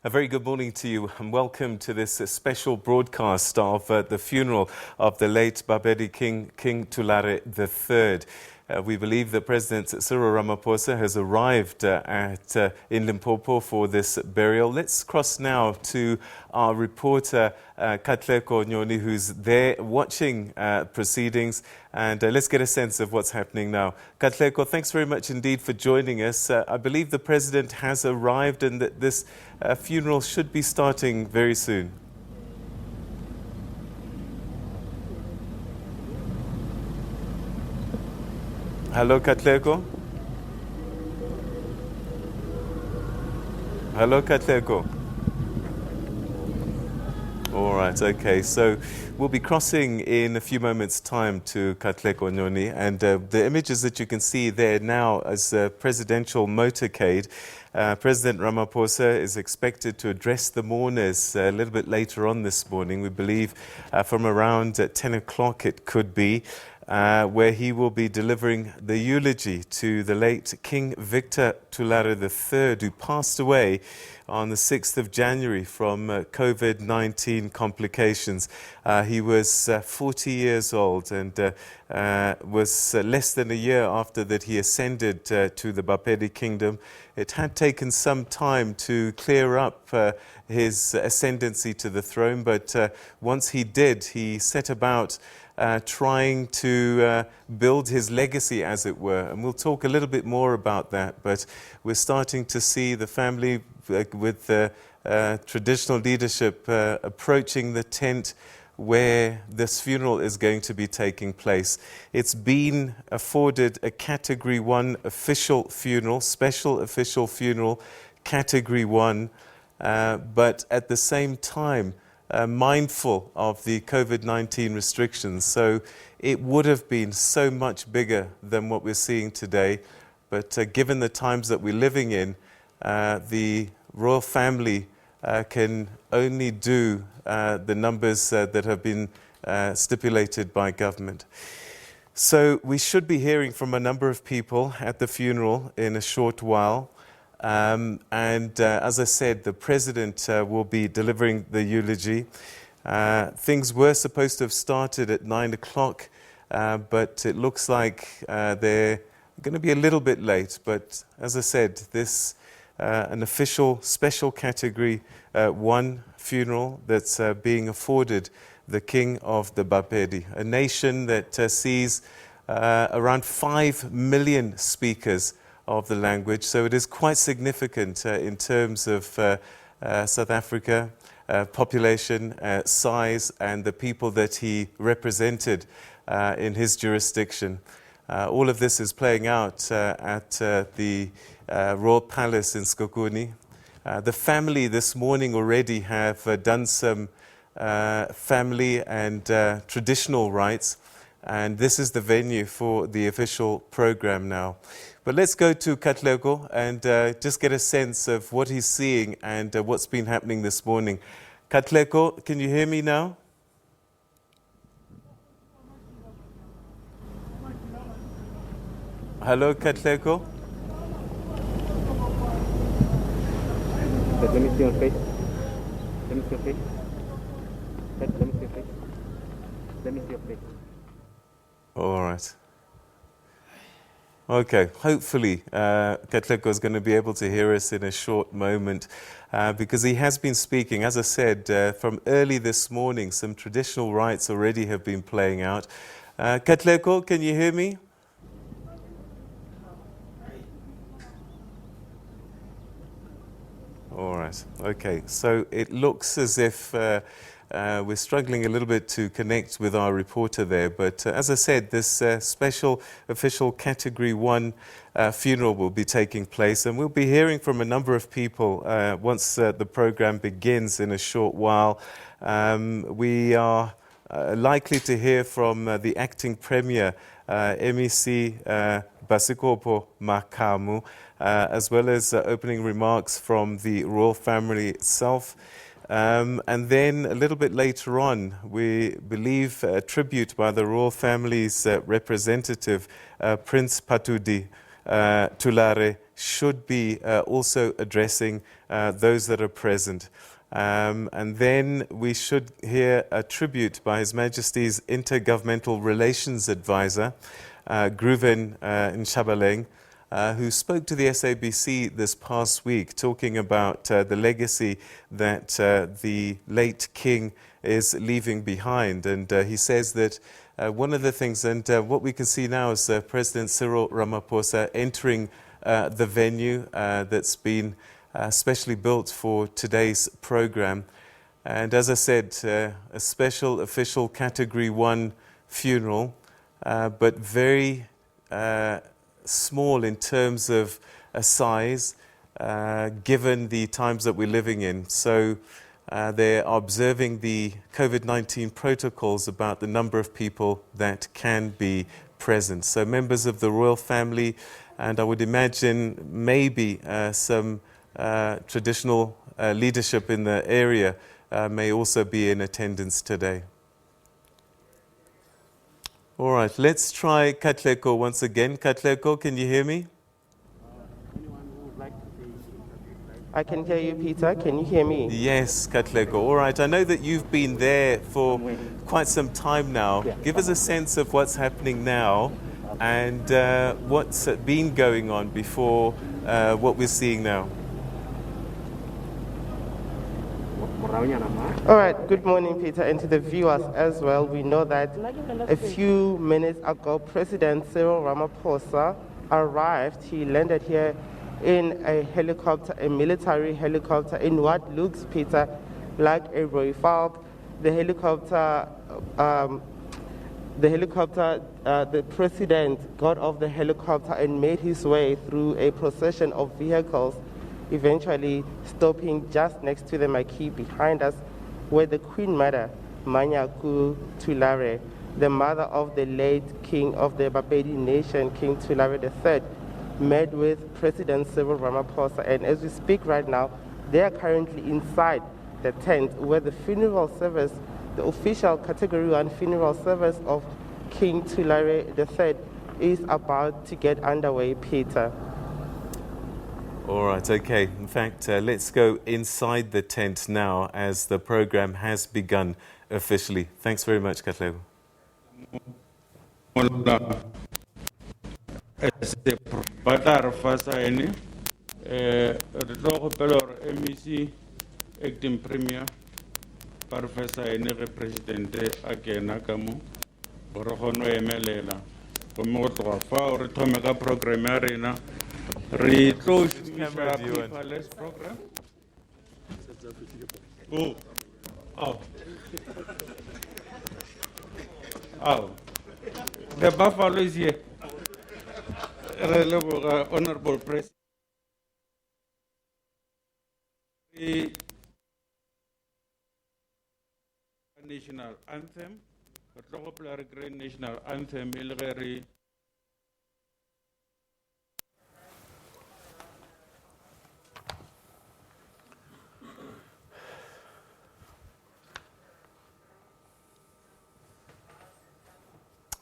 A very good morning to you and welcome to this special broadcast of the funeral of the late BaPedi King Thulare III. We believe that President Cyril Ramaphosa has arrived in Limpopo for this burial. Let's cross now to our reporter Kgoshikgolo Nyoni, who's there watching proceedings, and let's get a sense of what's happening now. Kgoshikgolo, thanks very much indeed for joining us. I believe the President has arrived and that this funeral should be starting very soon. Hello, Kgoshikgolo. Hello, Kgoshikgolo. All right, okay. So we'll be crossing in a few moments' time to Kgoshikgolo Nyoni, and the images that you can see there now as a presidential motorcade. President Ramaphosa is expected to address the mourners a little bit later on this morning. We believe from around 10 o'clock it could be. Where he will be delivering the eulogy to the late King Victor Thulare III, who passed away on the 6th of January from COVID-19 complications. He was 40 years old and was less than a year after that he ascended to the BaPedi Kingdom. It had taken some time to clear up his ascendancy to the throne, but once he did, he set about trying to build his legacy, as it were. And we'll talk a little bit more about that, but we're starting to see the family with traditional leadership approaching the tent where this funeral is going to be taking place. It's been afforded a Category 1 official funeral, special official funeral, Category 1, but at the same time, mindful of the COVID-19 restrictions. So it would have been so much bigger than what we're seeing today. But given the times that we're living in, the royal family can only do the numbers that have been stipulated by government. So we should be hearing from a number of people at the funeral in a short while. As I said, the President will be delivering the eulogy. Things were supposed to have started at 9 o'clock, but it looks like they're going to be a little bit late. But as I said, this an official special Category 1 funeral that's being afforded the King of the BaPedi, a nation that sees around 5 million speakers of the language. So it is quite significant in terms of South Africa, population, size, and the people that he represented in his jurisdiction. All of this is playing out at the Royal Palace in Sekhukhune. The family this morning already have done some family and traditional rites, and this is the venue for the official program now. But let's go to Kgoshikgolo and just get a sense of what he's seeing and what's been happening this morning. Kgoshikgolo, can you hear me now? Hello, Kgoshikgolo? Let me see your face. Let me see your face. Let me see your face. Let me see your face. All right. Okay, hopefully Kgoshikgolo is going to be able to hear us in a short moment because he has been speaking. As I said, from early this morning, some traditional rites already have been playing out. Kgoshikgolo, can you hear me? All right, okay. So it looks as if we're struggling a little bit to connect with our reporter there, but as I said, this special official Category 1 funeral will be taking place, and we'll be hearing from a number of people once the program begins in a short while. We are likely to hear from the acting Premier, MEC Basikopo Makamu, as well as opening remarks from the royal family itself. And then a little bit later on, we believe a tribute by the royal family's representative, Prince Thulare should be also addressing those that are present. And then we should hear a tribute by His Majesty's Intergovernmental Relations Advisor, Gruven Nshabaleng, who spoke to the SABC this past week, talking about the legacy that the late King is leaving behind. And he says that one of the things, and what we can see now is President Cyril Ramaphosa entering the venue that's been specially built for today's program. And as I said, a special official Category 1 funeral, but very small in terms of size, given the times that we're living in. So they're observing the COVID-19 protocols about the number of people that can be present. So members of the royal family, and I would imagine maybe some traditional leadership in the area may also be in attendance today. All right, let's try Katleko once again. Katleko, can you hear me? I can hear you, Peter. Can you hear me? Yes, Katleko. All right, I know that you've been there for quite some time now. Give us a sense of what's happening now and what's been going on before what we're seeing now. All right, good morning, Peter, and to the viewers as well. We know that a few minutes ago, President Cyril Ramaphosa arrived. He landed here in a helicopter, a military helicopter, in what looks, Peter, like a Roy Falk. The president got off the helicopter and made his way through a procession of vehicles, eventually stopping just next to the marquee behind us, where the Queen Mother, Kgoshikgolo Thulare, the mother of the late king of the BaPedi nation, King Thulare III, met with President Cyril Ramaphosa. And as we speak right now, they are currently inside the tent where the funeral service, the official Category 1 funeral service of King Thulare III is about to get underway, Peter. All right, okay. In fact, let's go inside the tent now as the program has begun officially. Thanks very much, Katlego. MEC acting premier Professor Enere President Agena Kamu Borohono Emelela Komoto Fa or Tomega program arena Retouch Paperless program. Oh, the Buffalo is here. Honorable President. The national anthem, the popular great national anthem, Ilgari.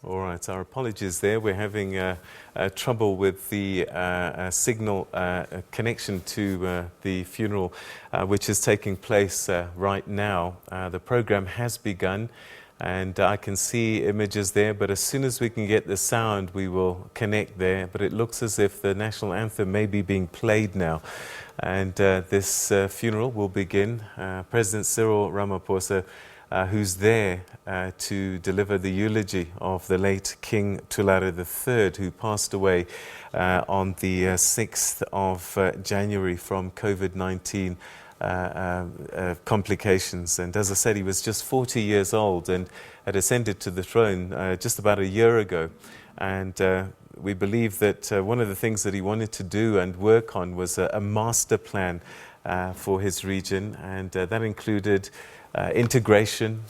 All right, our apologies there. We're having trouble with the signal connection to the funeral, which is taking place right now. The program has begun, and I can see images there, but as soon as we can get the sound, we will connect there. But it looks as if the national anthem may be being played now. And this funeral will begin. President Cyril Ramaphosa, who's there to deliver the eulogy of the late King Thulare III, who passed away on the 6th of January from COVID-19 complications. And as I said, he was just 40 years old and had ascended to the throne just about a year ago. And we believe that one of the things that he wanted to do and work on was a master plan for his region, and that included integration,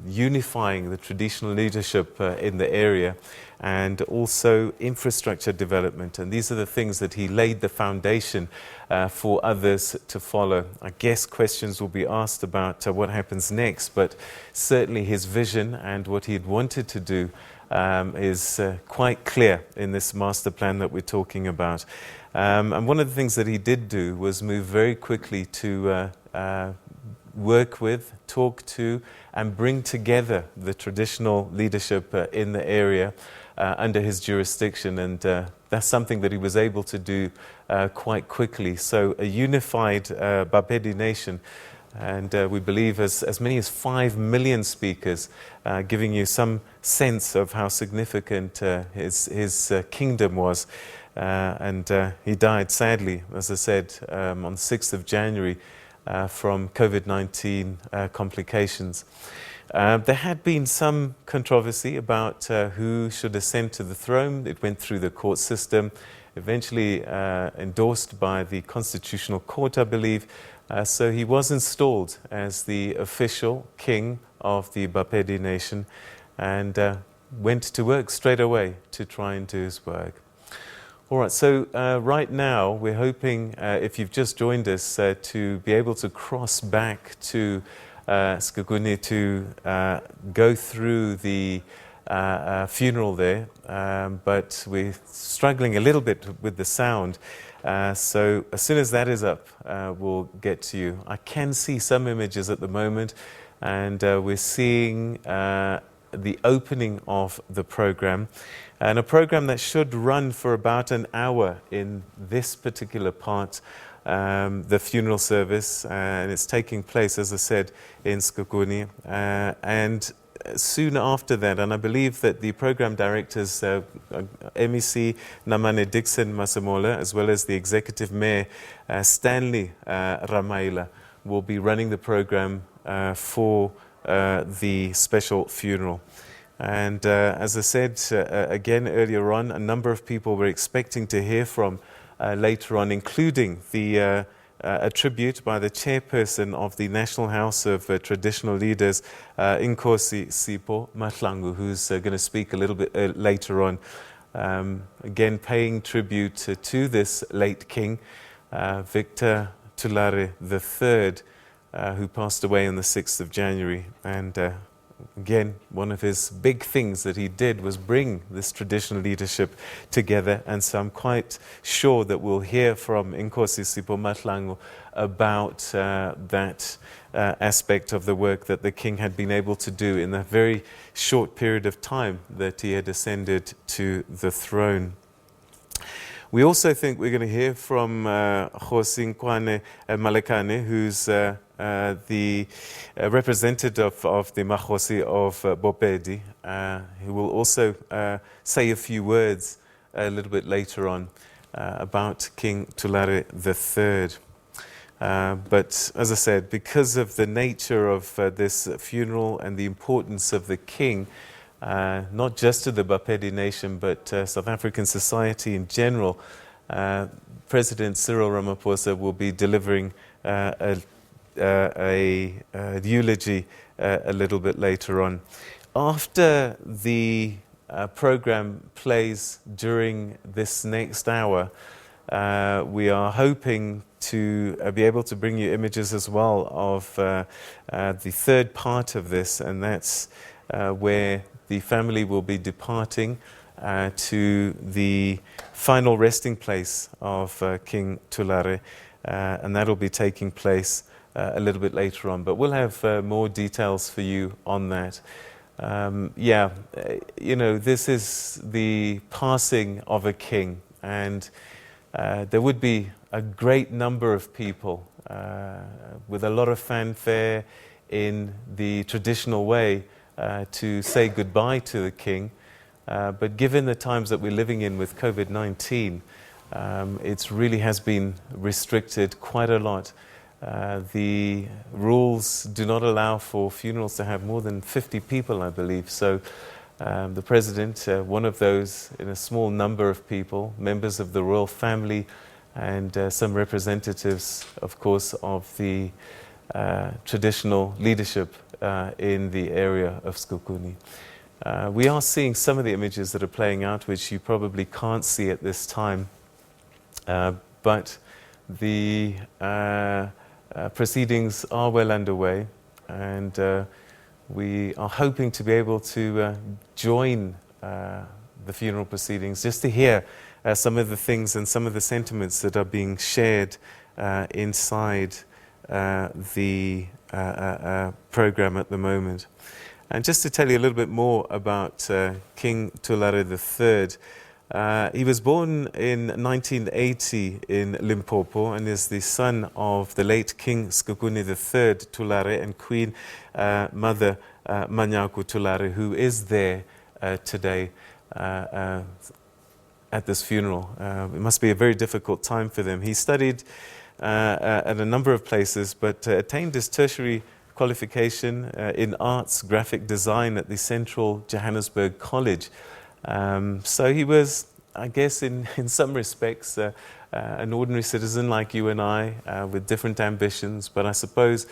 unifying the traditional leadership in the area, and also infrastructure development. And these are the things that he laid the foundation for others to follow. I guess questions will be asked about what happens next, but certainly his vision and what he had wanted to do is quite clear in this master plan that we're talking about. And one of the things that he did do was move very quickly to work with, talk to, and bring together the traditional leadership in the area under his jurisdiction. And that's something that he was able to do quite quickly. So a unified BaPedi nation, and we believe as many as 5 million speakers, giving you some sense of how significant his kingdom was. And he died, sadly, as I said, on 6th of January from COVID-19 complications. There had been some controversy about who should ascend to the throne. It went through the court system, eventually endorsed by the Constitutional Court, I believe. So he was installed as the official king of the BaPedi nation and went to work straight away to try and do his work. All right, so right now we're hoping, if you've just joined us, to be able to cross back to Sekhukhune to go through the funeral there, but we're struggling a little bit with the sound. So as soon as that is up, we'll get to you. I can see some images at the moment, and we're seeing the opening of the program, and a program that should run for about an hour in this particular part, the funeral service, and it's taking place, as I said, in Sekhukhune. And soon after that, and I believe that the program directors, MEC Namane Dixon Masemola, as well as the executive mayor, Stanley Ramaila, will be running the program for the special funeral. And as I said again earlier on, a number of people we're expecting to hear from later on, including a tribute by the chairperson of the National House of Traditional Leaders, Kgoshikgolo Mahlangu, who's going to speak a little bit later on. Again, paying tribute to this late king, Victor Thulare III, who passed away on the 6th of January. And again, one of his big things that he did was bring this traditional leadership together, and so I'm quite sure that we'll hear from Kgoshikgolo Mahlangu about that aspect of the work that the king had been able to do in the very short period of time that he had ascended to the throne. We also think we're going to hear from Kgoshikgolo Malekane, who's the representative of the Makhosi of BaPedi, who will also say a few words a little bit later on about King Thulare III. But as I said, because of the nature of this funeral and the importance of the king, not just to the BaPedi nation, but South African society in general, President Cyril Ramaphosa will be delivering a eulogy a little bit later on. After the program plays during this next hour, we are hoping to be able to bring you images as well of the third part of this, and that's where the family will be departing to the final resting place of King Thulare, and that will be taking place a little bit later on. But we'll have more details for you on that. This is the passing of a king, and there would be a great number of people with a lot of fanfare in the traditional way to say goodbye to the king. But given the times that we're living in with COVID-19, it really has been restricted quite a lot. The rules do not allow for funerals to have more than 50 people, I believe. So the president, one of those in a small number of people, members of the royal family, and some representatives, of course, of the traditional leadership in the area of Sekhukhune. We are seeing some of the images that are playing out, which you probably can't see at this time, but the proceedings are well underway, and we are hoping to be able to join the funeral proceedings, just to hear some of the things and some of the sentiments that are being shared inside the program at the moment. And just to tell you a little bit more about King Thulare III, he was born in 1980 in Limpopo and is the son of the late King Sekhukhune III Thulare and Queen Mother Manyaku Thulare, who is there today at this funeral. It must be a very difficult time for them. He studied at a number of places, but attained his tertiary qualification in arts, graphic design at the Central Johannesburg College. So he was, I guess, in some respects, an ordinary citizen like you and I, with different ambitions. But I suppose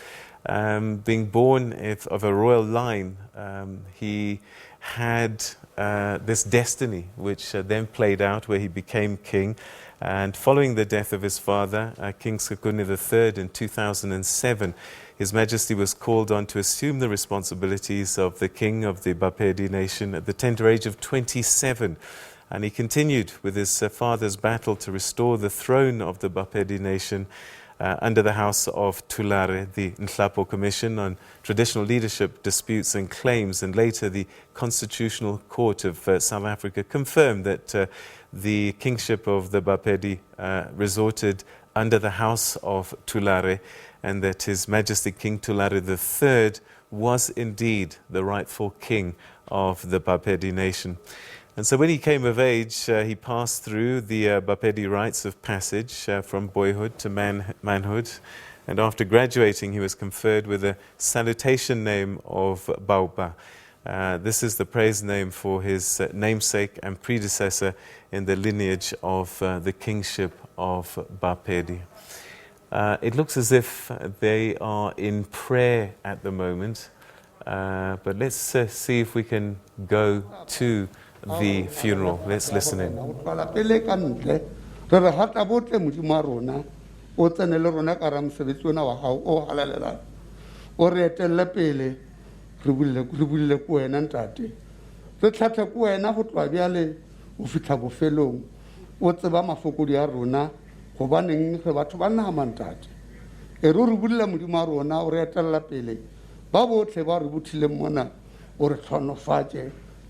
being born of a royal line, he had this destiny which then played out where he became king. And following the death of his father, King Sekhukhune III, in 2007, His Majesty was called on to assume the responsibilities of the king of the BaPedi nation at the tender age of 27. And he continued with his father's battle to restore the throne of the BaPedi nation under the House of Thulare, the Limpopo Commission on Traditional Leadership, Disputes and Claims, and later the Constitutional Court of South Africa confirmed that the kingship of the BaPedi resorted under the House of Thulare, and that His Majesty King Thulare III was indeed the rightful king of the BaPedi nation. And so when he came of age, he passed through the BaPedi rites of passage from boyhood to manhood. And after graduating, he was conferred with a salutation name of Bauba. This is the praise name for his namesake and predecessor in the lineage of the kingship of BaPedi. It looks as if they are in prayer at the moment, but let's see if we can go to the funeral. Let's listen in.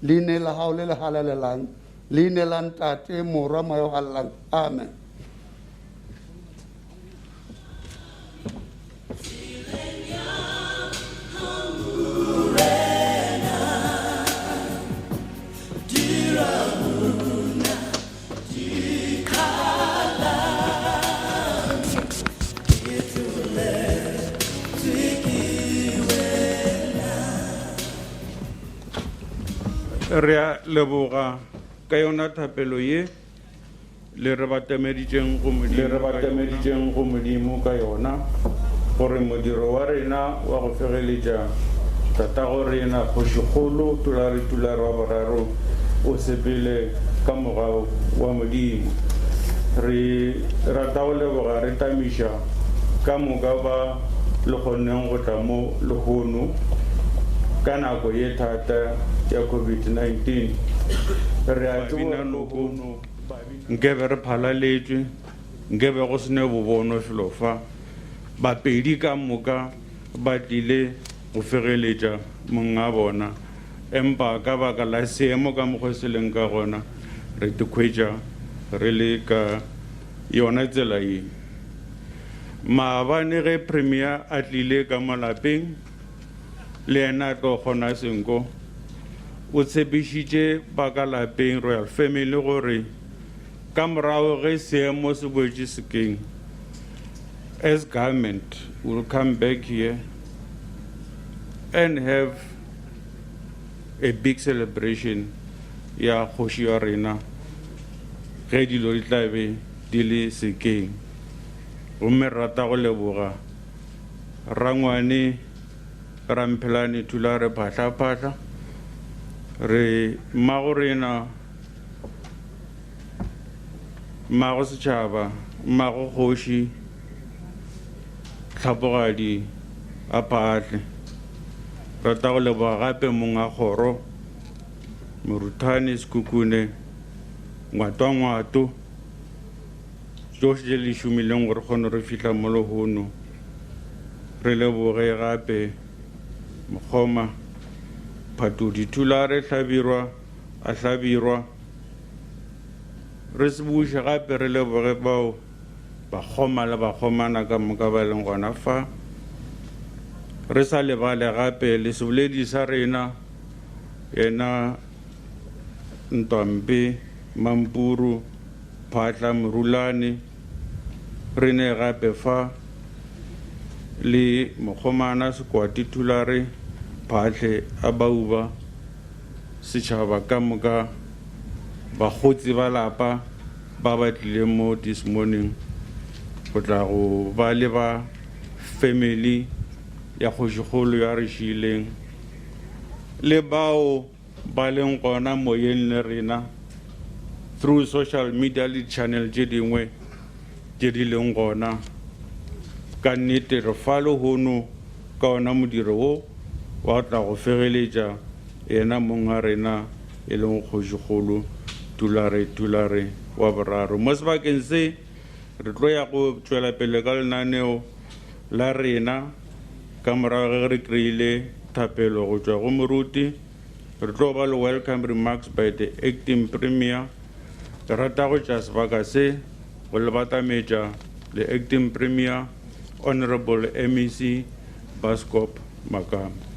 Line la haule la halalelang, line lantate mora mayo halang. Amen. Rea leboga ka yona thapelo ye le re batameditseng go modimo ka yona gore modiro wa rena wa go fegeletša tatago rena Kgoshikgolo Thulare wa boraro o sepele ka mogao wa modimo. Re rata go leboga re tamiša ka moka ba le kgonneng go tla mo lehono ka nako ye thata ya COVID-19. Re a bina logono nkebe re phalaletšwe nkebe go sene bobono felo fa BaPedi ka moka ba tlile go fegeletša monga bona empa ka baka la seemo ka mokgwa se leng ka gona re dikhwetša re le ka yona tsela ye. Maabane ge premier a tlile ka malapeng le ena tlo kgona senko o tshepišitše ba ka lapeng royal family gore ka morago ge seemo se boetše sekeng, as government will come back here and have a big celebration ya kgoši ya rena ge dilo di tla be di le sekeng. Gomme rata go leboga rangwane Ramphelane Thulare Phatlha re mmago rena mmago setšhaba mmago kgoši tlhapogadi a Phatle. Rata go leboga gape monga kgoro Moruthane Sekhukhune ngwato Josh je le shumileng gore kgone re fihla mo lehono re leboge gape Mokgoma Phatodi Thulare a hlabirwa re se buše gape re leboge bao bakgoma le bakgomana ka moka ba leng gona fa re sa lebale gape le seboledi sa rena yena Ntombe Mampuru Phatla Morulane re ne gape fa le Mokgomana Sekwati Thulare Phatle a bauba setšhaba ka moka bagotsi ba lapa ba batlile mo this morning go tla go ba le ba family ya Kgoshikgolo ya re šileng le bao ba leng gona moyeng le rena through social media le channel tše dingwe tše di leng gona ka nnete re fa lehono ka ona modiro wo wa tla go fegeletša yena monga rena e leng Kgoshikgolo Thulare wa boraro mo sebakeng se re tlo ya go tšwela pele ka lenaneo la rena ka morago ge re kreile thapelo go tšwa go moruti re tlo ba le welcome remarks by the acting premier ke rata go tšea sebaka se go le batametša le acting premier honorable MEC Baskop Makama.